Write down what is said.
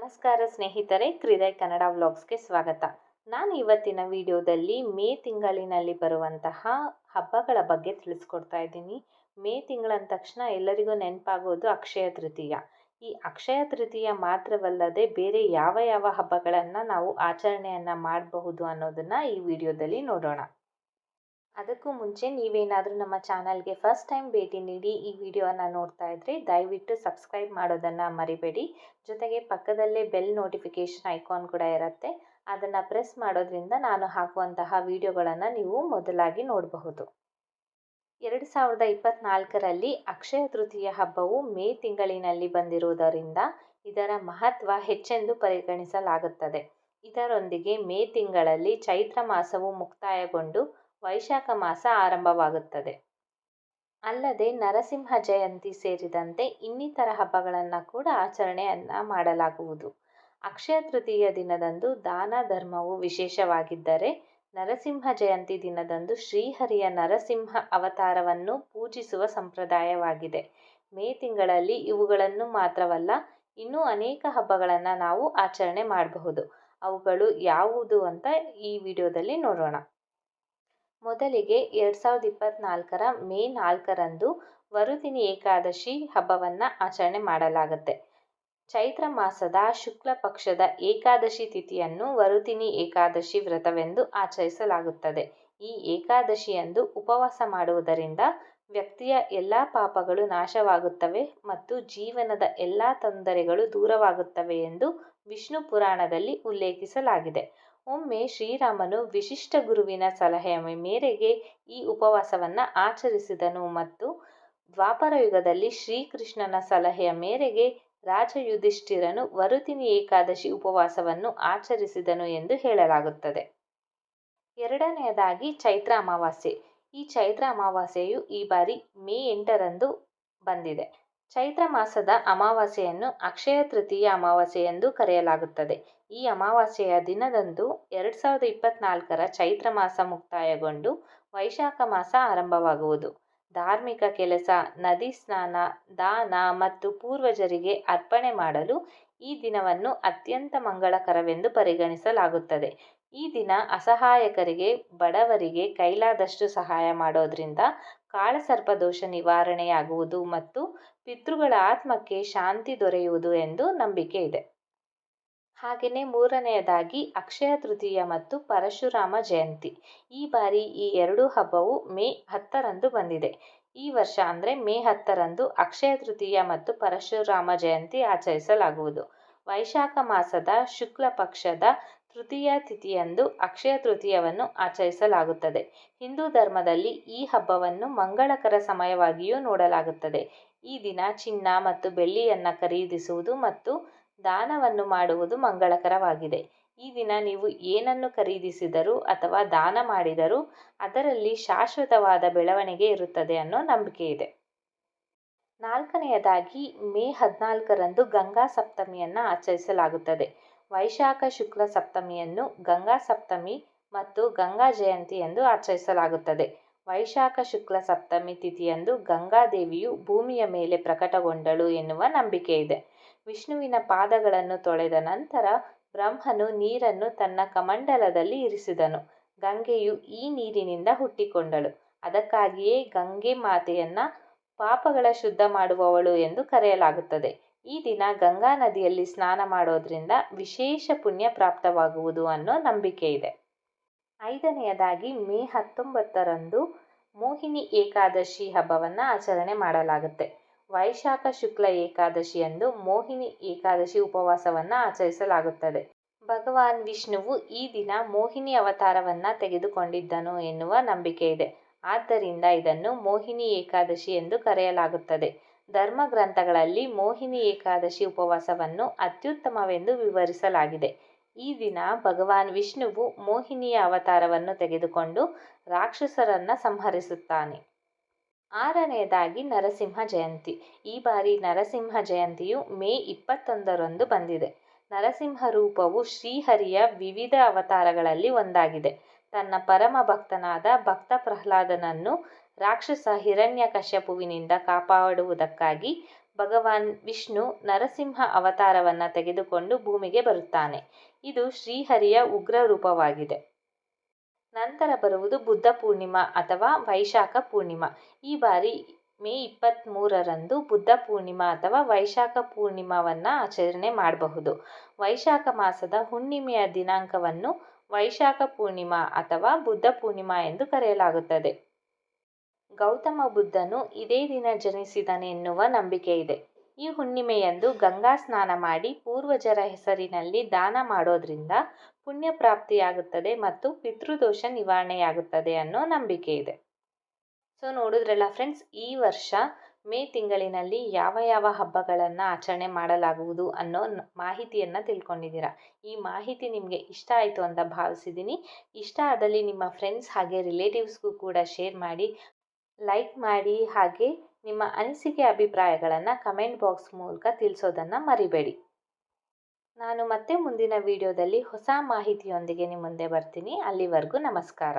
ನಮಸ್ಕಾರ ಸ್ನೇಹಿತರೆ, ಹೃದಯ ಕನ್ನಡ ವ್ಲಾಗ್ಸ್ಗೆ ಸ್ವಾಗತ. ನಾನು ಇವತ್ತಿನ ವಿಡಿಯೋದಲ್ಲಿ ಮೇ ತಿಂಗಳಿನಲ್ಲಿ ಬರುವಂತಹ ಹಬ್ಬಗಳ ಬಗ್ಗೆ ತಿಳಿಸ್ಕೊಡ್ತಾ ಇದ್ದೀನಿ. ಮೇ ತಿಂಗಳಂದ ತಕ್ಷಣ ಎಲ್ಲರಿಗೂ ನೆನಪಾಗೋದು ಅಕ್ಷಯ ತೃತೀಯ. ಈ ಅಕ್ಷಯ ತೃತೀಯ ಮಾತ್ರವಲ್ಲದೆ ಬೇರೆ ಯಾವ ಯಾವ ಹಬ್ಬಗಳನ್ನು ನಾವು ಆಚರಣೆಯನ್ನು ಮಾಡಬಹುದು ಅನ್ನೋದನ್ನು ಈ ವಿಡಿಯೋದಲ್ಲಿ ನೋಡೋಣ. ಅದಕ್ಕೂ ಮುಂಚೆ ನೀವೇನಾದರೂ ನಮ್ಮ ಚಾನಲ್ಗೆ ಫಸ್ಟ್ ಟೈಮ್ ಭೇಟಿ ನೀಡಿ ಈ ವಿಡಿಯೋನ ನೋಡ್ತಾ ಇದ್ದರೆ ದಯವಿಟ್ಟು ಸಬ್ಸ್ಕ್ರೈಬ್ ಮಾಡೋದನ್ನು ಮರಿಬೇಡಿ. ಜೊತೆಗೆ ಪಕ್ಕದಲ್ಲೇ ಬೆಲ್ ನೋಟಿಫಿಕೇಷನ್ ಐಕಾನ್ ಕೂಡ ಇರುತ್ತೆ. ಅದನ್ನು ಪ್ರೆಸ್ ಮಾಡೋದ್ರಿಂದ ನಾನು ಹಾಕುವಂತಹ ವಿಡಿಯೋಗಳನ್ನು ನೀವು ಮೊದಲಾಗಿ ನೋಡಬಹುದು. 2024ರಲ್ಲಿ ಅಕ್ಷಯ ತೃತೀಯ ಹಬ್ಬವು ಮೇ ತಿಂಗಳಿನಲ್ಲಿ ಬಂದಿರುವುದರಿಂದ ಇದರ ಮಹತ್ವ ಹೆಚ್ಚೆಂದು ಪರಿಗಣಿಸಲಾಗುತ್ತದೆ. ಇದರೊಂದಿಗೆ ಮೇ ತಿಂಗಳಲ್ಲಿ ಚೈತ್ರ ಮಾಸವು ಮುಕ್ತಾಯಗೊಂಡು ವೈಶಾಖ ಮಾಸ ಆರಂಭವಾಗುತ್ತದೆ. ಅಲ್ಲದೆ ನರಸಿಂಹ ಜಯಂತಿ ಸೇರಿದಂತೆ ಇನ್ನಿತರ ಹಬ್ಬಗಳನ್ನು ಕೂಡ ಆಚರಣೆಯನ್ನು ಮಾಡಲಾಗುವುದು. ಅಕ್ಷಯ ತೃತೀಯ ದಿನದಂದು ದಾನ ಧರ್ಮವು ವಿಶೇಷವಾಗಿದ್ದರೆ, ನರಸಿಂಹ ಜಯಂತಿ ದಿನದಂದು ಶ್ರೀಹರಿಯ ನರಸಿಂಹ ಅವತಾರವನ್ನು ಪೂಜಿಸುವ ಸಂಪ್ರದಾಯವಾಗಿದೆ. ಮೇ ತಿಂಗಳಲ್ಲಿ ಇವುಗಳನ್ನು ಮಾತ್ರವಲ್ಲ, ಇನ್ನೂ ಅನೇಕ ಹಬ್ಬಗಳನ್ನು ನಾವು ಆಚರಣೆ ಮಾಡಬಹುದು. ಅವುಗಳು ಯಾವುದು ಅಂತ ಈ ವಿಡಿಯೋದಲ್ಲಿ ನೋಡೋಣ. ಮೊದಲಿಗೆ 2024ರ ಮೇ 4ರಂದು ವರುತಿನಿ ಏಕಾದಶಿ ಹಬ್ಬವನ್ನು ಆಚರಣೆ ಮಾಡಲಾಗುತ್ತೆ. ಚೈತ್ರ ಮಾಸದ ಶುಕ್ಲ ಪಕ್ಷದ ಏಕಾದಶಿ ತಿಥಿಯನ್ನು ವರುತಿನಿ ಏಕಾದಶಿ ವ್ರತವೆಂದು ಆಚರಿಸಲಾಗುತ್ತದೆ. ಈ ಏಕಾದಶಿಯಂದು ಉಪವಾಸ ಮಾಡುವುದರಿಂದ ವ್ಯಕ್ತಿಯ ಎಲ್ಲ ಪಾಪಗಳು ನಾಶವಾಗುತ್ತವೆ ಮತ್ತು ಜೀವನದ ಎಲ್ಲ ತೊಂದರೆಗಳು ದೂರವಾಗುತ್ತವೆ ಎಂದು ವಿಷ್ಣು ಪುರಾಣದಲ್ಲಿ ಉಲ್ಲೇಖಿಸಲಾಗಿದೆ. ಒಮ್ಮೆ ಶ್ರೀರಾಮನು ವಿಶಿಷ್ಟ ಗುರುವಿನ ಸಲಹೆಯ ಮೇರೆಗೆ ಈ ಉಪವಾಸವನ್ನು ಆಚರಿಸಿದನು ಮತ್ತು ದ್ವಾಪರ ಯುಗದಲ್ಲಿ ಶ್ರೀಕೃಷ್ಣನ ಸಲಹೆಯ ಮೇರೆಗೆ ರಾಜ ಯುಧಿಷ್ಠಿರನು ವರುತಿನಿ ಏಕಾದಶಿ ಉಪವಾಸವನ್ನು ಆಚರಿಸಿದನು ಎಂದು ಹೇಳಲಾಗುತ್ತದೆ. ಎರಡನೆಯದಾಗಿ ಚೈತ್ರ ಅಮಾವಾಸ್ಯೆ. ಈ ಚೈತ್ರ ಅಮಾವಾಸ್ಯೆಯು ಈ ಬಾರಿ ಮೇ 8ರಂದು ಬಂದಿದೆ. ಚೈತ್ರ ಮಾಸದ ಅಮಾವಾಸ್ಯೆಯನ್ನು ಅಕ್ಷಯ ತೃತೀಯ ಅಮಾವಾಸ್ಯೆ ಎಂದು ಕರೆಯಲಾಗುತ್ತದೆ. ಈ ಅಮಾವಾಸ್ಯೆಯ ದಿನದಂದು 2024ರ ಚೈತ್ರ ಮಾಸ ಮುಕ್ತಾಯಗೊಂಡು ವೈಶಾಖ ಮಾಸ ಆರಂಭವಾಗುವುದು. ಧಾರ್ಮಿಕ ಕೆಲಸ, ನದಿ ಸ್ನಾನ, ದಾನ ಮತ್ತು ಪೂರ್ವಜರಿಗೆ ಅರ್ಪಣೆ ಮಾಡಲು ಈ ದಿನವನ್ನು ಅತ್ಯಂತ ಮಂಗಳಕರವೆಂದು ಪರಿಗಣಿಸಲಾಗುತ್ತದೆ. ಈ ದಿನ ಅಸಹಾಯಕರಿಗೆ, ಬಡವರಿಗೆ ಕೈಲಾದಷ್ಟು ಸಹಾಯ ಮಾಡೋದ್ರಿಂದ ಕಾಳಸರ್ಪ ದೋಷ ನಿವಾರಣೆಯಾಗುವುದು ಮತ್ತು ಪಿತೃಗಳ ಆತ್ಮಕ್ಕೆ ಶಾಂತಿ ದೊರೆಯುವುದು ಎಂದು ನಂಬಿಕೆ ಇದೆ. ಹಾಗೆಯೇ ಮೂರನೆಯದಾಗಿ ಅಕ್ಷಯ ತೃತೀಯ ಮತ್ತು ಪರಶುರಾಮ ಜಯಂತಿ. ಈ ಬಾರಿ ಈ ಎರಡೂ ಹಬ್ಬವು ಮೇ 10ರಂದು ಬಂದಿದೆ. ಈ ವರ್ಷ ಅಂದರೆ ಮೇ 10ರಂದು ಅಕ್ಷಯ ತೃತೀಯ ಮತ್ತು ಪರಶುರಾಮ ಜಯಂತಿ ಆಚರಿಸಲಾಗುವುದು. ವೈಶಾಖ ಮಾಸದ ಶುಕ್ಲ ಪಕ್ಷದ ತೃತೀಯ ತಿಥಿಯಂದು ಅಕ್ಷಯ ತೃತೀಯವನ್ನು ಆಚರಿಸಲಾಗುತ್ತದೆ. ಹಿಂದೂ ಧರ್ಮದಲ್ಲಿ ಈ ಹಬ್ಬವನ್ನು ಮಂಗಳಕರ ಸಮಯವಾಗಿಯೂ ನೋಡಲಾಗುತ್ತದೆ. ಈ ದಿನ ಚಿನ್ನ ಮತ್ತು ಬೆಳ್ಳಿಯನ್ನು ಖರೀದಿಸುವುದು ಮತ್ತು ದಾನವನ್ನು ಮಾಡುವುದು ಮಂಗಳಕರವಾಗಿದೆ. ಈ ದಿನ ನೀವು ಏನನ್ನು ಖರೀದಿಸಿದರೂ ಅಥವಾ ದಾನ ಮಾಡಿದರೂ ಅದರಲ್ಲಿ ಶಾಶ್ವತವಾದ ಬೆಳವಣಿಗೆ ಇರುತ್ತದೆ ಅನ್ನೋ ನಂಬಿಕೆ ಇದೆ. ನಾಲ್ಕನೆಯದಾಗಿ ಮೇ 14ರಂದು ಗಂಗಾ ಸಪ್ತಮಿಯನ್ನು ಆಚರಿಸಲಾಗುತ್ತದೆ. ವೈಶಾಖ ಶುಕ್ಲ ಸಪ್ತಮಿಯನ್ನು ಗಂಗಾ ಸಪ್ತಮಿ ಮತ್ತು ಗಂಗಾ ಜಯಂತಿ ಎಂದು ಆಚರಿಸಲಾಗುತ್ತದೆ. ವೈಶಾಖ ಶುಕ್ಲ ಸಪ್ತಮಿ ತಿಥಿಯಂದು ಗಂಗಾದೇವಿಯು ಭೂಮಿಯ ಮೇಲೆ ಪ್ರಕಟಗೊಂಡಳು ಎನ್ನುವ ನಂಬಿಕೆ ಇದೆ. ವಿಷ್ಣುವಿನ ಪಾದಗಳನ್ನು ತೊಳೆದ ನಂತರ ಬ್ರಹ್ಮನು ನೀರನ್ನು ತನ್ನ ಕಮಂಡಲದಲ್ಲಿ ಇರಿಸಿದನು. ಗಂಗೆಯು ಈ ನೀರಿನಿಂದ ಹುಟ್ಟಿಕೊಂಡಳು. ಅದಕ್ಕಾಗಿಯೇ ಗಂಗೆ ಮಾತೆಯನ್ನ ಪಾಪಗಳ ಶುದ್ಧ ಮಾಡುವವಳು ಎಂದು ಕರೆಯಲಾಗುತ್ತದೆ. ಈ ದಿನ ಗಂಗಾ ನದಿಯಲ್ಲಿ ಸ್ನಾನ ಮಾಡೋದ್ರಿಂದ ವಿಶೇಷ ಪುಣ್ಯ ಪ್ರಾಪ್ತವಾಗುವುದು ಅನ್ನೋ ನಂಬಿಕೆ ಇದೆ. ಐದನೆಯದಾಗಿ ಮೇ 19ರಂದು ಮೋಹಿನಿ ಏಕಾದಶಿ ಹಬ್ಬವನ್ನು ಆಚರಣೆ ಮಾಡಲಾಗುತ್ತೆ. ವೈಶಾಖ ಶುಕ್ಲ ಏಕಾದಶಿಯಂದು ಮೋಹಿನಿ ಏಕಾದಶಿ ಉಪವಾಸವನ್ನು ಆಚರಿಸಲಾಗುತ್ತದೆ. ಭಗವಾನ್ ವಿಷ್ಣುವು ಈ ದಿನ ಮೋಹಿನಿ ಅವತಾರವನ್ನು ತೆಗೆದುಕೊಂಡಿದ್ದನು ಎನ್ನುವ ನಂಬಿಕೆ ಇದೆ. ಆದ್ದರಿಂದ ಇದನ್ನು ಮೋಹಿನಿ ಏಕಾದಶಿ ಎಂದು ಕರೆಯಲಾಗುತ್ತದೆ. ಧರ್ಮ ಗ್ರಂಥಗಳಲ್ಲಿ ಮೋಹಿನಿ ಏಕಾದಶಿ ಉಪವಾಸವನ್ನು ಅತ್ಯುತ್ತಮವೆಂದು ವಿವರಿಸಲಾಗಿದೆ. ಈ ದಿನ ಭಗವಾನ್ ವಿಷ್ಣುವು ಮೋಹಿನಿಯ ಅವತಾರವನ್ನು ತೆಗೆದುಕೊಂಡು ರಾಕ್ಷಸರನ್ನು ಸಂಹರಿಸುತ್ತಾನೆ. ಆರನೆಯದಾಗಿ ನರಸಿಂಹ ಜಯಂತಿ. ಈ ಬಾರಿ ನರಸಿಂಹ ಜಯಂತಿಯು ಮೇ 21ರಂದು ಬಂದಿದೆ. ನರಸಿಂಹ ರೂಪವು ಶ್ರೀಹರಿಯ ವಿವಿಧ ಅವತಾರಗಳಲ್ಲಿ ಒಂದಾಗಿದೆ. ತನ್ನ ಪರಮ ಭಕ್ತನಾದ ಭಕ್ತ ಪ್ರಹ್ಲಾದನನ್ನು ರಾಕ್ಷಸ ಹಿರಣ್ಯಕಶ್ಯಪುವಿನಿಂದ ಕಾಪಾಡುವುದಕ್ಕಾಗಿ ಭಗವಾನ್ ವಿಷ್ಣು ನರಸಿಂಹ ಅವತಾರವನ್ನು ತೆಗೆದುಕೊಂಡು ಭೂಮಿಗೆ ಬರುತ್ತಾನೆ. ಇದು ಶ್ರೀಹರಿಯ ಉಗ್ರ ರೂಪವಾಗಿದೆ. ನಂತರ ಬರುವುದು ಬುದ್ಧ ಪೂರ್ಣಿಮಾ ಅಥವಾ ವೈಶಾಖ ಪೂರ್ಣಿಮಾ. ಈ ಬಾರಿ ಮೇ 23ರಂದು ಬುದ್ಧ ಪೂರ್ಣಿಮಾ ಅಥವಾ ವೈಶಾಖ ಪೂರ್ಣಿಮಾವನ್ನು ಆಚರಣೆ ಮಾಡಬಹುದು. ವೈಶಾಖ ಮಾಸದ ಹುಣ್ಣಿಮೆಯ ದಿನಾಂಕವನ್ನು ವೈಶಾಖ ಪೂರ್ಣಿಮಾ ಅಥವಾ ಬುದ್ಧ ಪೂರ್ಣಿಮಾ ಎಂದು ಕರೆಯಲಾಗುತ್ತದೆ. ಗೌತಮ ಬುದ್ಧನು ಇದೇ ದಿನ ಜನಿಸಿದನೆನ್ನುವ ನಂಬಿಕೆ ಇದೆ. ಈ ಹುಣ್ಣಿಮೆಯಂದು ಗಂಗಾ ಸ್ನಾನ ಮಾಡಿ ಪೂರ್ವಜರ ಹೆಸರಿನಲ್ಲಿ ದಾನ ಮಾಡೋದ್ರಿಂದ ಪುಣ್ಯ ಪ್ರಾಪ್ತಿಯಾಗುತ್ತದೆ ಮತ್ತು ಪಿತೃದೋಷ ನಿವಾರಣೆಯಾಗುತ್ತದೆ ಅನ್ನೋ ನಂಬಿಕೆ ಇದೆ. ಸೊ ನೋಡಿದ್ರಲ್ಲ ಫ್ರೆಂಡ್ಸ್, ಈ ವರ್ಷ ಮೇ ತಿಂಗಳಿನಲ್ಲಿ ಯಾವ ಯಾವ ಹಬ್ಬಗಳನ್ನು ಆಚರಣೆ ಮಾಡಲಾಗುವುದು ಅನ್ನೋ ಮಾಹಿತಿಯನ್ನು ತಿಳ್ಕೊಂಡಿದ್ದೀರಾ. ಈ ಮಾಹಿತಿ ನಿಮಗೆ ಇಷ್ಟ ಆಯಿತು ಅಂತ ಭಾವಿಸಿದ್ದೀನಿ. ಇಷ್ಟ ಆದಲ್ಲಿ ನಿಮ್ಮ ಫ್ರೆಂಡ್ಸ್ ಹಾಗೆ ರಿಲೇಟಿವ್ಸ್ಗೂ ಕೂಡ ಶೇರ್ ಮಾಡಿ, ಲೈಕ್ ಮಾಡಿ, ಹಾಗೆ ನಿಮ್ಮ ಅನಿಸಿಕೆ ಅಭಿಪ್ರಾಯಗಳನ್ನು ಕಮೆಂಟ್ ಬಾಕ್ಸ್ ಮೂಲಕ ತಿಳಿಸೋದನ್ನು ಮರಿಬೇಡಿ. ನಾನು ಮತ್ತೆ ಮುಂದಿನ ವಿಡಿಯೋದಲ್ಲಿ ಹೊಸ ಮಾಹಿತಿಯೊಂದಿಗೆ ನಿಮ್ಮ ಮುಂದೆ ಬರ್ತೀನಿ. ಅಲ್ಲಿವರೆಗೂ ನಮಸ್ಕಾರ.